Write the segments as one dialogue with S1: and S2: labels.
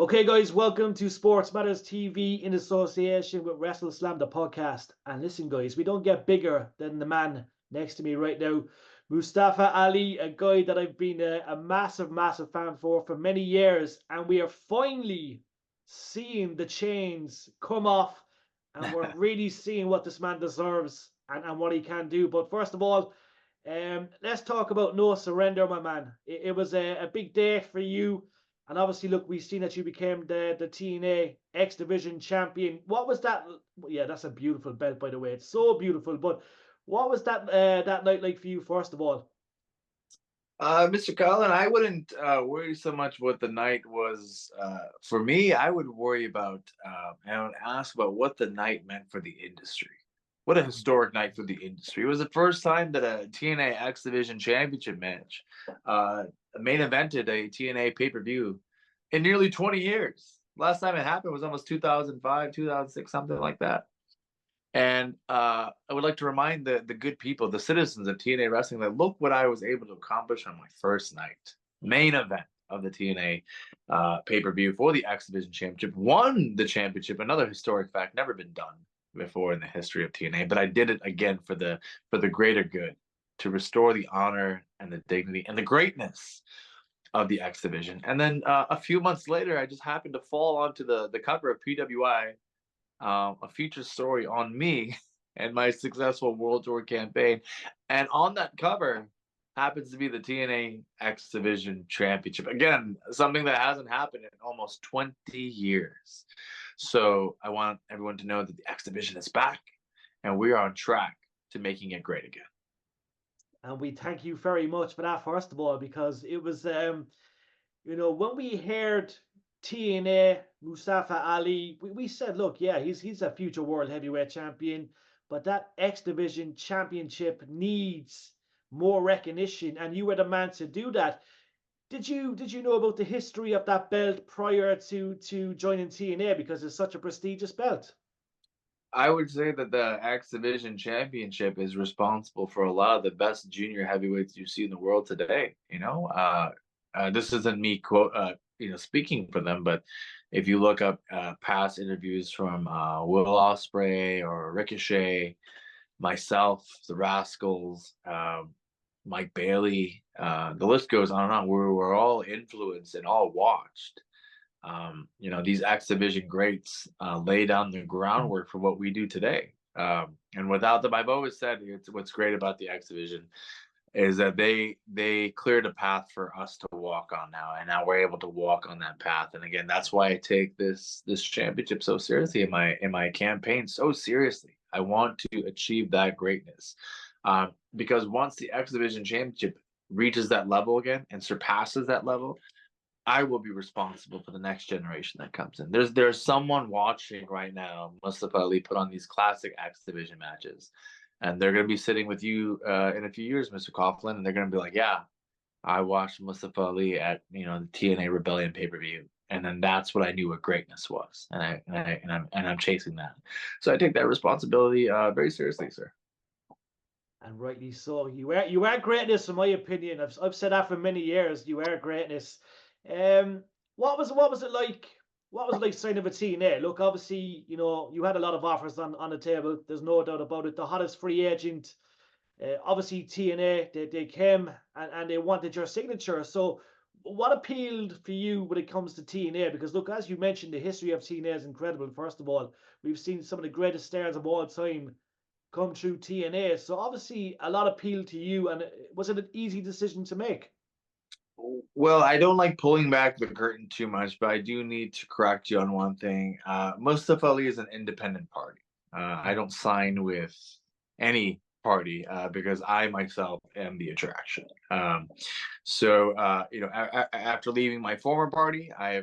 S1: Okay, guys, welcome to Sports Matters TV in association with WrestleSlam, the podcast. And listen, guys, we don't get bigger than the man next to me right now, Mustafa Ali, a guy that I've been a massive, massive fan for many years. And we are finally seeing the chains come off, and we're really seeing what this man deserves and what he can do. But first of all, let's talk about no surrender, my man. It was a big day for you. And obviously, look, we've seen that you became the TNA X Division champion. What was that? Yeah, that's a beautiful belt, by the way. It's so beautiful. But what was that night like for you, first of all?
S2: Mr. Coughlan, I wouldn't worry so much what the night was for me. I would worry about and I would ask about what the night meant for the industry. What a historic night for the industry. It was the first time that a TNA X Division Championship match main evented a TNA pay-per-view in nearly 20 years. Last time it happened was almost 2005, 2006, something like that. And I would like to remind the good people, the citizens of TNA Wrestling, that look what I was able to accomplish on my first night, main event of the TNA pay-per-view for the X Division Championship. Won the championship, another historic fact, never been done before in the history of TNA. But I did it again for the greater good, to restore the honor and the dignity and the greatness of the X Division. And then a few months later, I just happened to fall onto the cover of PWI, a feature story on me and my successful World Tour campaign. And on that cover happens to be the TNA X Division Championship. Again, something that hasn't happened in almost 20 years. So I want everyone to know that the X Division is back and we are on track to making it great again.
S1: And we thank you very much for that, first of all, because it was, when we heard TNA Mustafa Ali, we said, look, yeah, he's a future world heavyweight champion, but that X Division championship needs more recognition, and you were the man to do that. Did you know about the history of that belt prior to joining TNA, because it's such a prestigious belt?
S2: I would say that the X Division Championship is responsible for a lot of the best junior heavyweights you see in the world today. This isn't me speaking for them, but if you look up past interviews from Will Ospreay or Ricochet, myself, the Rascals, Mike Bailey, the list goes on and on. We were all influenced and all watched. These X Division greats lay down the groundwork for what we do today. And without them, I've always said what's great about the X Division is that they cleared a path for us to walk on now, and now we're able to walk on that path. And again, that's why I take this championship so seriously in my campaign so seriously. I want to achieve that greatness, because once the X Division Championship reaches that level again and surpasses that level, I will be responsible for the next generation that comes in. There's someone watching right now, Mustafa Ali, put on these classic X Division matches, and they're going to be sitting with you in a few years, Mr. Coughlan, and they're going to be like, yeah, I watched Mustafa Ali at the TNA Rebellion pay-per-view, and then that's what I knew what greatness was, and I'm chasing that. So I take that responsibility very seriously, sir.
S1: And rightly so. You are greatness, in my opinion. I've said that for many years. You are greatness. What was it like? What was it like signing with TNA? Look, obviously, you had a lot of offers on the table. There's no doubt about it. The hottest free agent, obviously TNA. They came and they wanted your signature. So, what appealed for you when it comes to TNA? Because look, as you mentioned, the history of TNA is incredible. First of all, we've seen some of the greatest stars of all time come through TNA. So obviously, a lot appealed to you. And was it an easy decision to make?
S2: Well, I don't like pulling back the curtain too much, but I do need to correct you on one thing. Mustafa Ali is an independent party. I don't sign with any party because I myself am the attraction. After leaving my former party, I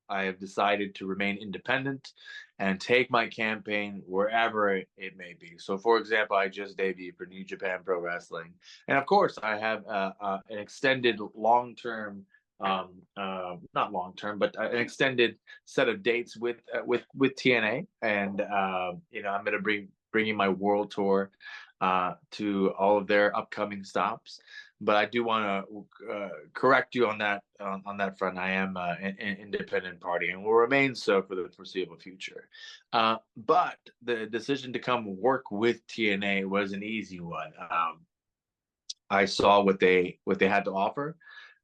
S2: have decided to remain independent and take my campaign wherever it may be. So, for example, I just debuted for New Japan Pro Wrestling, and of course, I have an extended long-term, not long-term, but an extended set of dates with TNA, and I'm going to bringing my world tour to all of their upcoming stops. But I do want to correct you on that front. I am an independent party and will remain so for the foreseeable future. But the decision to come work with TNA was an easy one. I saw what they had to offer.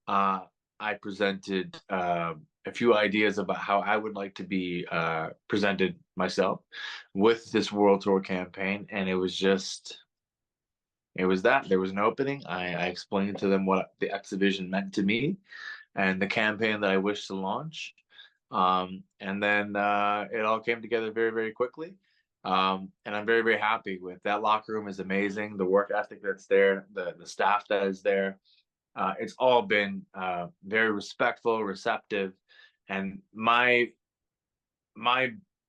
S2: I presented a few ideas about how I would like to be presented myself with this World Tour campaign, and it was that there was an opening. I explained to them what the X Division meant to me and the campaign that I wished to launch. And then it all came together very, very quickly. And I'm very, very happy with that. Locker room is amazing. The work ethic that's there, the staff that is there. It's all been very respectful, receptive. And my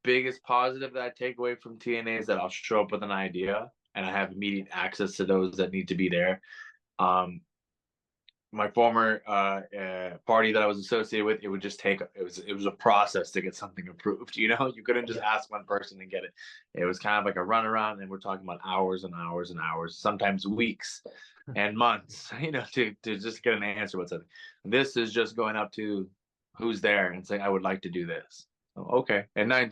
S2: biggest positive that I take away from TNA is that I'll show up with an idea and I have immediate access to those that need to be there. My former party that I was associated with, it would just take it was a process to get something approved. You couldn't just ask one person and get it. It was kind of like a runaround, and we're talking about hours and hours and hours, sometimes weeks and months, to just get an answer what's up. This is just going up to who's there and saying, I would like to do this. Okay. And 10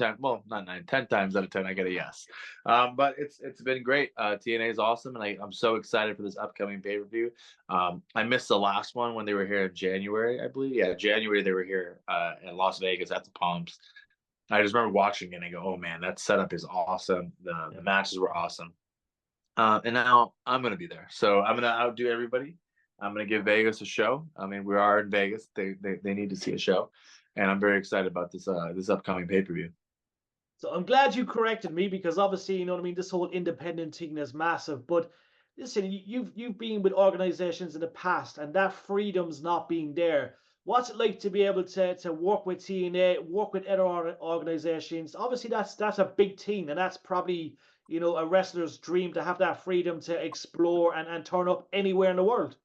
S2: times out of 10, I get a yes. But it's been great. TNA is awesome. And I'm so excited for this upcoming pay-per-view. I missed the last one when they were here in January, I believe. Yeah, January they were here in Las Vegas at the Palms. I just remember watching it and I go, oh man, that setup is awesome. The matches were awesome. And now I'm going to be there. So I'm going to outdo everybody. I'm going to give Vegas a show. I mean, we are in Vegas. They need to see a show. And I'm very excited about this upcoming pay-per-view.
S1: So I'm glad you corrected me, because obviously, this whole independent thing is massive. But listen, you've been with organizations in the past, and that freedom's not being there. What's it like to be able to work with TNA, work with other organizations? Obviously, that's a big thing, and that's probably a wrestler's dream, to have that freedom to explore and turn up anywhere in the world.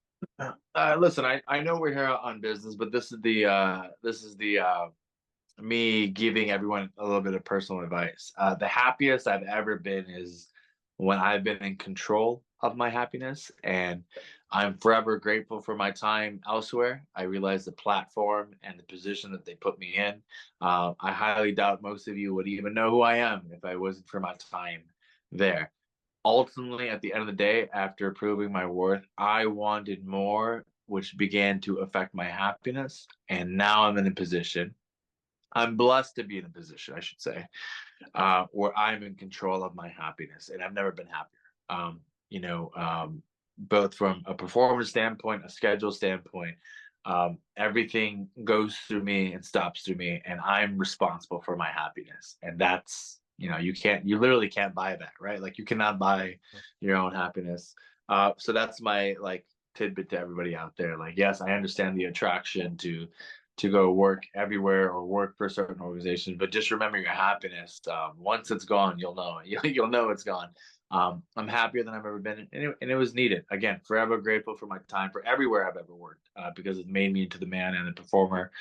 S2: Listen, I know we're here on business, but this is the me giving everyone a little bit of personal advice. The happiest I've ever been is when I've been in control of my happiness, and I'm forever grateful for my time elsewhere. I realize the platform and the position that they put me in. I highly doubt most of you would even know who I am if I wasn't for my time there. Ultimately, at the end of the day, after proving my worth, I wanted more, which began to affect my happiness. And now I'm in a position, I'm blessed to be in a position, I should say, where I'm in control of my happiness. And I've never been happier. Both from a performance standpoint, a schedule standpoint, everything goes through me and stops through me, and I'm responsible for my happiness. And that's, you literally can't buy that, right? Like, you cannot buy your own happiness. So that's my tidbit to everybody out there. Yes, I understand the attraction to go work everywhere or work for a certain organization, but just remember your happiness. Once it's gone, you'll know you'll know it's gone. I'm happier than I've ever been, and it was needed. Again, forever grateful for my time, for everywhere I've ever worked, because it made me into the man and the performer,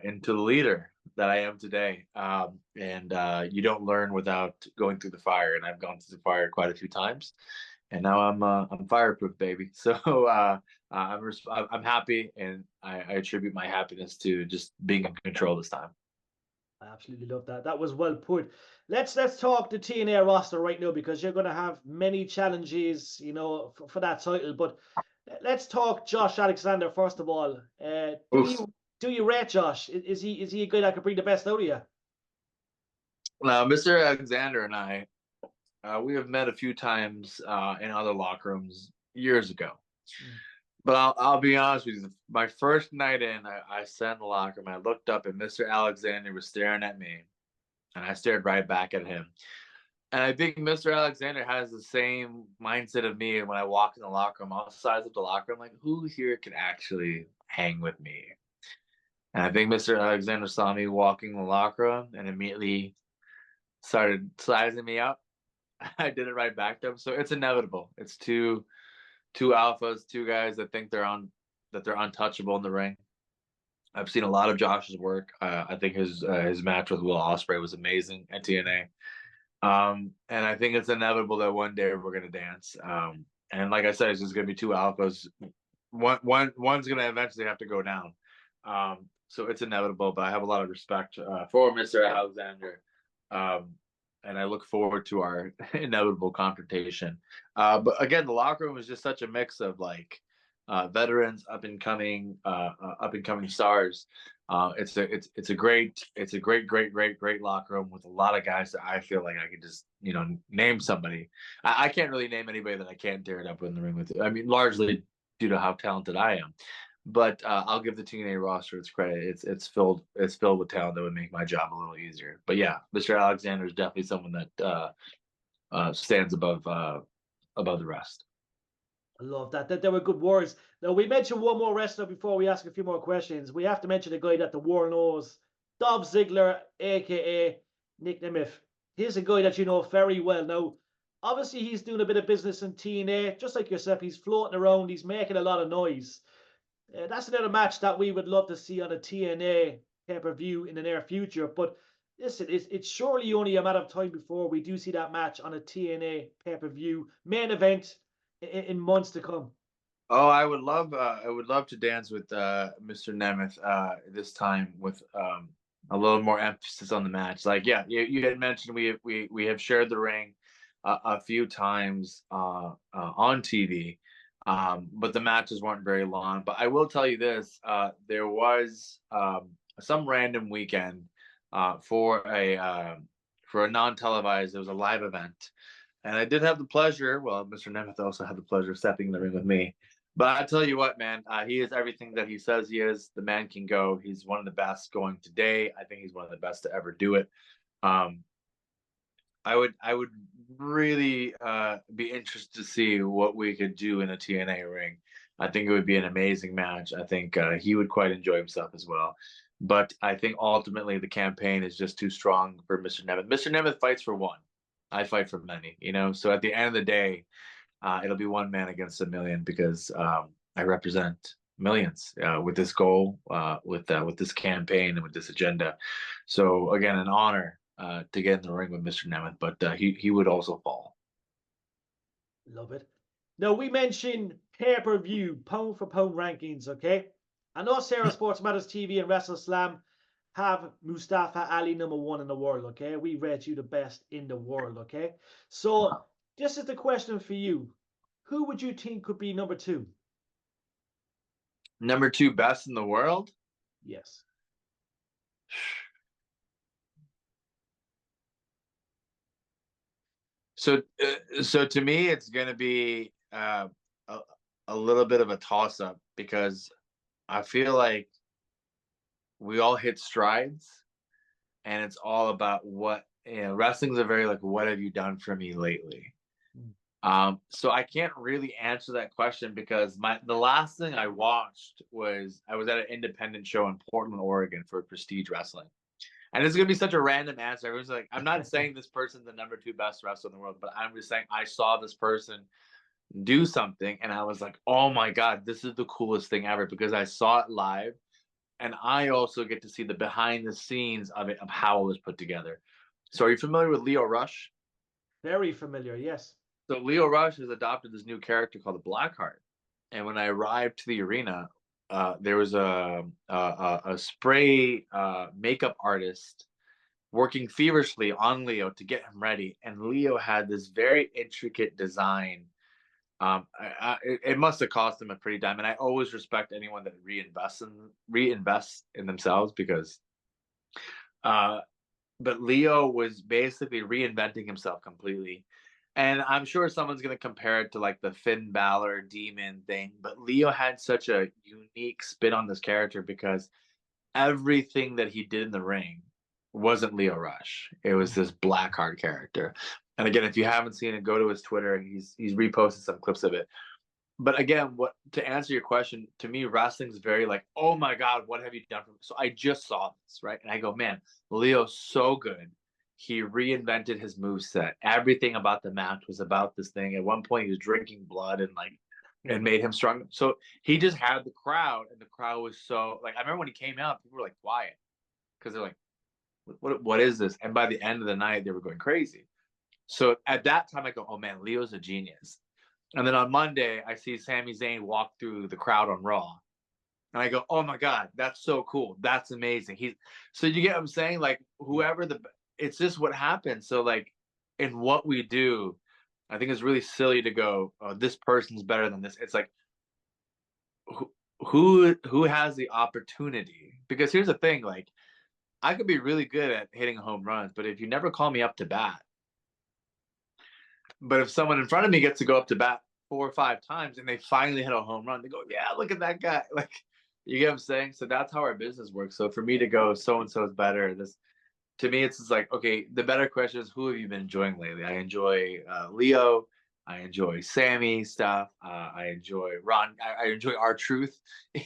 S2: into the leader that I am today. And you don't learn without going through the fire, and I've gone through the fire quite a few times, and now I'm fireproof, baby. So I'm happy, and I attribute my happiness to just being in control this time.
S1: I absolutely love that. That was well put. Let's talk the TNA roster right now, because you're going to have many challenges, for that title. But let's talk Josh Alexander first of all. Do you rate Josh? Is he a guy that could bring the best out of you?
S2: Now, Mr. Alexander and I, we have met a few times in other locker rooms years ago. But I'll be honest with you. My first night in, I sat in the locker room. I looked up, and Mr. Alexander was staring at me, and I stared right back at him. And I think Mr. Alexander has the same mindset of me when I walk in the locker room. I'll size up the locker room, like, who here can actually hang with me? And I think Mr. Alexander saw me walking in the locker room and immediately started sizing me up. I did it right back to him. So it's inevitable. It's two alphas, two guys that think they're untouchable in the ring. I've seen a lot of Josh's work. I think his match with Will Ospreay was amazing at TNA. And I think it's inevitable that one day we're gonna dance. And like I said, it's just gonna be two alphas one's going to eventually have to go down. So it's inevitable, but I have a lot of respect for Mr. Alexander. And I look forward to our inevitable confrontation. But again, the locker room is just such a mix of like veterans, up and coming stars. It's a great locker room with a lot of guys that I feel like I could just name somebody. I can't really name anybody that I can't tear it up in the ring with. I mean, largely due to how talented I am. But I'll give the TNA roster its credit. It's filled with talent that would make my job a little easier. But yeah, Mr. Alexander is definitely someone that stands above the rest.
S1: I love that. They were good words. Now, we mentioned one more wrestler before we ask a few more questions. We have to mention a guy that the world knows, Dolph Ziggler, a.k.a. Nic Nemeth. He's a guy that you know very well. Now, obviously, he's doing a bit of business in TNA, just like yourself. He's floating around. He's making a lot of noise. That's another match that we would love to see on a TNA pay-per-view in the near future. But listen, it's surely only a matter of time before we do see that match on a TNA pay-per-view main event in months to come.
S2: Oh, I would love to dance with Mr. Nemeth this time with a little more emphasis on the match. Like, yeah, you had mentioned we have shared the ring a few times on TV. But the matches weren't very long. But I will tell you this: there was some random weekend for a non-televised. It was a live event, and I did have the pleasure. Well, Mr. Nemeth also had the pleasure of stepping in the ring with me. But I tell you what, man, he is everything that he says he is. The man can go. He's one of the best going today. I think he's one of the best to ever do it. I would really be interested to see what we could do in a TNA ring. I think it would be an amazing match. I think he would quite enjoy himself as well. But I think ultimately the campaign is just too strong for Mr. Nemeth. Mr. Nemeth fights for one. I fight for many, So at the end of the day, it'll be one man against a million because I represent millions with this goal, with this campaign, and with this agenda. So again, an honor to get in the ring with Mr. Nemeth, but he would also fall.
S1: Love it. Now, we mentioned pay-per-view, pound-for-pound rankings, okay? I know Sarah Sports Matters TV and WrestleSlam have Mustafa Ali #1 in the world, okay? We rate you the best in the world, okay? So this is the question for you. Who would you think could be number 2?
S2: Number 2 best in the world?
S1: Yes.
S2: So to me, it's going to be a little bit of a toss-up because I feel like we all hit strides, and it's all about what wrestling's a very like, what have you done for me lately? So I can't really answer that question because the last thing I watched was I was at an independent show in Portland, Oregon for Prestige Wrestling. And it's going to be such a random answer. Everyone's like, I'm not saying this person's the number 2 best wrestler in the world, but I'm just saying I saw this person do something and I was like, oh my God, this is the coolest thing ever because I saw it live. And I also get to see the behind the scenes of it, of how it was put together. So are you familiar with Lio Rush?
S1: Very familiar, yes.
S2: So Lio Rush has adopted this new character called the Blackheart. And when I arrived to the arena, there was a spray makeup artist working feverishly on Lio to get him ready. And Lio had this very intricate design. It must have cost him a pretty dime. And I always respect anyone that reinvests in themselves because but Lio was basically reinventing himself completely. And I'm sure someone's going to compare it to like the Finn Balor demon thing, but Lio had such a unique spin on this character because everything that he did in the ring wasn't Lio Rush. It was this Blackheart character. And again, if you haven't seen it, go to his Twitter. He's reposted some clips of it. But again, to answer your question, to me, wrestling's very like, oh my God, what have you done for me? So I just saw this, right? And I go, man, Leo's so good. He reinvented his moveset. Everything about the match was about this thing. At one point, he was drinking blood and made him strong. So he just had the crowd, and the crowd was so like. I remember when he came out, people were like quiet because they're like, "What is this?" And by the end of the night, they were going crazy. So at that time, I go, "Oh man, Leo's a genius." And then on Monday, I see Sami Zayn walk through the crowd on Raw. And I go, oh my God, that's so cool. That's amazing. So you get what I'm saying? Like it's just what happens. So like in what we do, I think it's really silly to go, oh, this person's better than this. It's like, who has the opportunity? Because here's the thing, like I could be really good at hitting home runs, but if you never call me up to bat, but if someone in front of me gets to go up to bat 4 or 5 times and they finally hit a home run, they go, yeah, look at that guy. Like, you get what I'm saying? So that's how our business works. So for me to go, so-and-so is better. To me, it's just like, okay, the better question is, who have you been enjoying lately? I enjoy Leo. I enjoy Sammy stuff. I enjoy Ron. I enjoy R-Truth,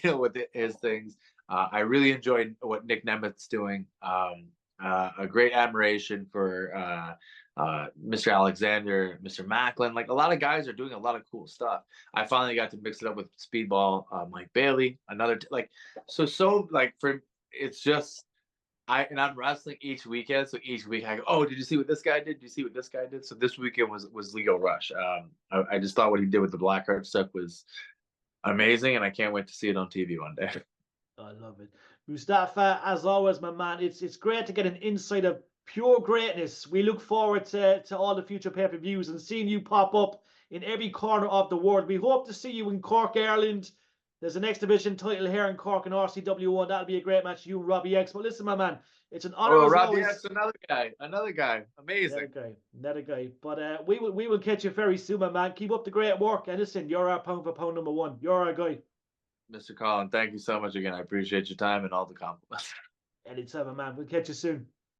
S2: with his things. I really enjoy what Nic Nemeth's doing. A great admiration for Mr. Alexander, Mr. Macklin. Like a lot of guys are doing a lot of cool stuff. I finally got to mix it up with Speedball, Mike Bailey, it's just I'm wrestling each weekend. So each week I go, oh, did you see what this guy did? Did you see what this guy did? So this weekend was Leo Rush. I just thought what he did with the Blackheart stuff was amazing, and I can't wait to see it on TV one day.
S1: I love it. Mustafa, as always, my man, it's great to get an insight of pure greatness. We look forward to all the future pay-per-views and seeing you pop up in every corner of the world. We hope to see you in Cork, Ireland. There's an X Division title here in Cork and RCW1. That'll be a great match, you and Robbie X. But listen, my man, it's an honor.
S2: Oh, Robbie X, another guy, amazing.
S1: Another guy. But we will catch you very soon, my man. Keep up the great work. And listen, you're our pound for pound number 1. You're our guy.
S2: Mr. Coughlan, thank you so much again. I appreciate your time and all the compliments.
S1: Anytime, my man. We'll catch you soon.